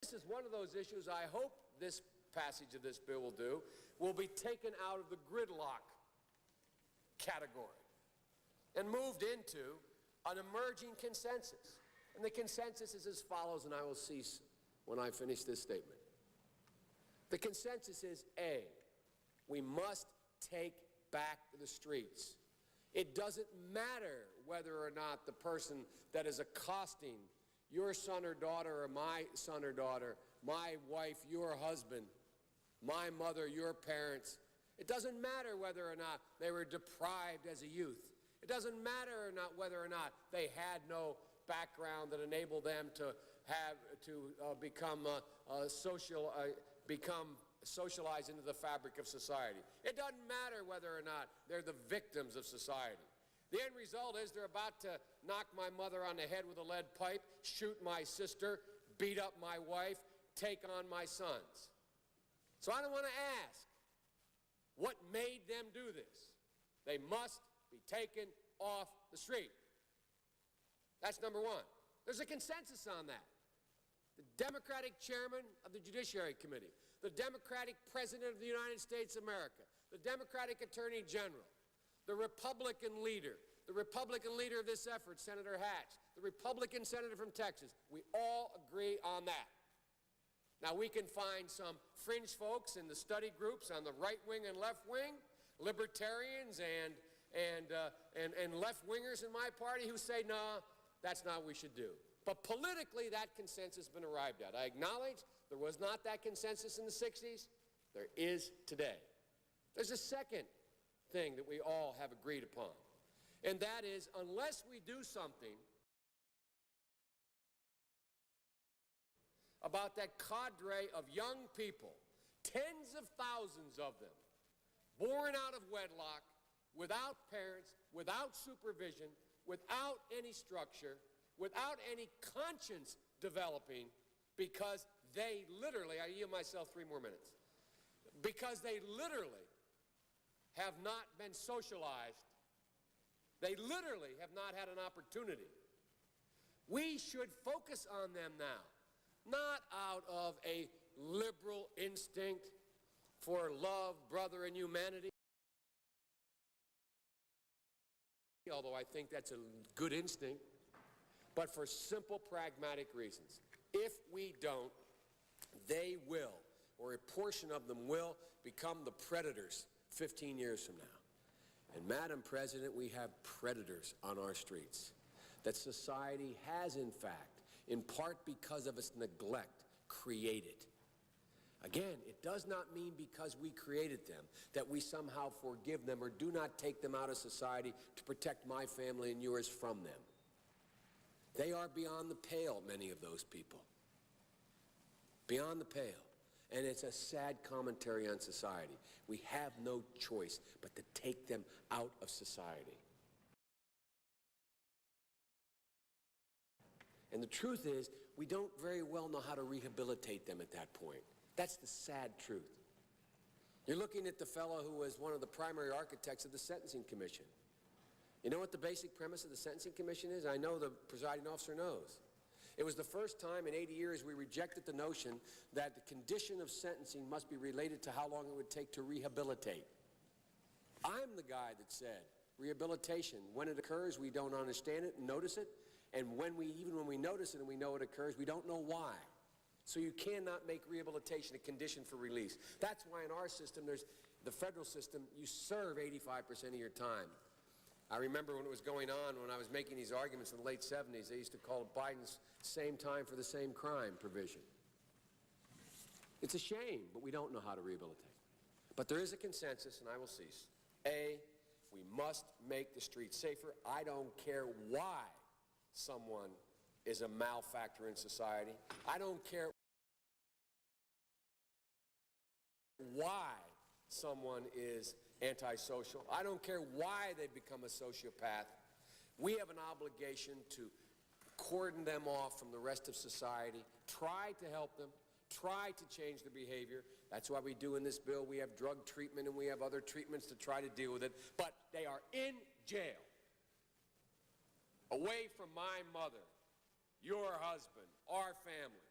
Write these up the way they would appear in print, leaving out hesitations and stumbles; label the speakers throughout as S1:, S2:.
S1: This is one of those issues I hope this passage of this bill will be taken out of the gridlock category and moved into an emerging consensus. And the consensus is as follows, and I will cease when I finish this statement. The consensus is, A, we must take back the streets. It doesn't matter whether or not the person that is accosting your son or daughter or my son or daughter, my wife, your husband, my mother, your parents. It doesn't matter whether or not they were deprived as a youth. It doesn't matter or not whether or not they had no background that enabled them to become socialized into the fabric of society. It doesn't matter whether or not they're the victims of society. The end result is they're about to knock my mother on the head with a lead pipe, shoot my sister, beat up my wife, take on my sons. So I don't want to ask what made them do this. They must be taken off the street. That's number one. There's a consensus on that. The Democratic chairman of the Judiciary Committee, the Democratic President of the United States of America, the Democratic Attorney General, the Republican leader of this effort, Senator Hatch, the Republican senator from Texas, we all agree on that. Now, we can find some fringe folks in the study groups on the right wing and left wing, libertarians and left-wingers in my party who say, no, that's not what we should do. But politically, that consensus has been arrived at. I acknowledge there was not that consensus in the 60s. There is today. There's a second thing that we all have agreed upon, and that is unless we do something about that cadre of young people, tens of thousands of them, born out of wedlock, without parents, without supervision, without any structure, without any conscience developing, because they literally, I yield myself 3 more minutes, because they literally have not been socialized. They literally have not had an opportunity. We should focus on them now, not out of a liberal instinct for love, brother, and humanity, although I think that's a good instinct, but for simple pragmatic reasons. If we don't, they will, or a portion of them will, become the predators 15 years from now. And Madam President, we have predators on our streets that society has, in fact, in part because of its neglect, created. Again, it does not mean because we created them that we somehow forgive them or do not take them out of society to protect my family and yours from them. They are beyond the pale, many of those people. Beyond the pale. And it's a sad commentary on society. We have no choice but to take them out of society. And the truth is, we don't very well know how to rehabilitate them at that point. That's the sad truth. You're looking at the fellow who was one of the primary architects of the Sentencing Commission. You know what the basic premise of the Sentencing Commission is? I know the presiding officer knows. It was the first time in 80 years we rejected the notion that the condition of sentencing must be related to how long it would take to rehabilitate. I'm the guy that said rehabilitation, when it occurs, we don't understand it and notice it, and even when we notice it and we know it occurs, we don't know why. So you cannot make rehabilitation a condition for release. That's why in our system, the federal system, you serve 85% of your time. I remember when it was going on, when I was making these arguments in the late 70s, they used to call it Biden's same time for the same crime provision. It's a shame, but we don't know how to rehabilitate. But there is a consensus, and I will cease. A, we must make the streets safer. I don't care why someone is a malefactor in society. I don't care why someone is antisocial. I don't care why they become a sociopath. We have an obligation to cordon them off from the rest of society, try to help them, try to change their behavior. That's why we do in this bill. We have drug treatment and we have other treatments to try to deal with it. But they are in jail, away from my mother, your husband, our families.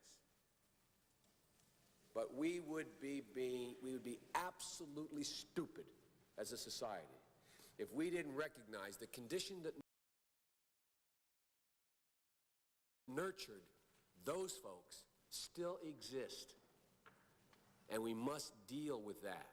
S1: But we would be absolutely stupid as a society if we didn't recognize the condition that nurtured those folks still exist. And we must deal with that.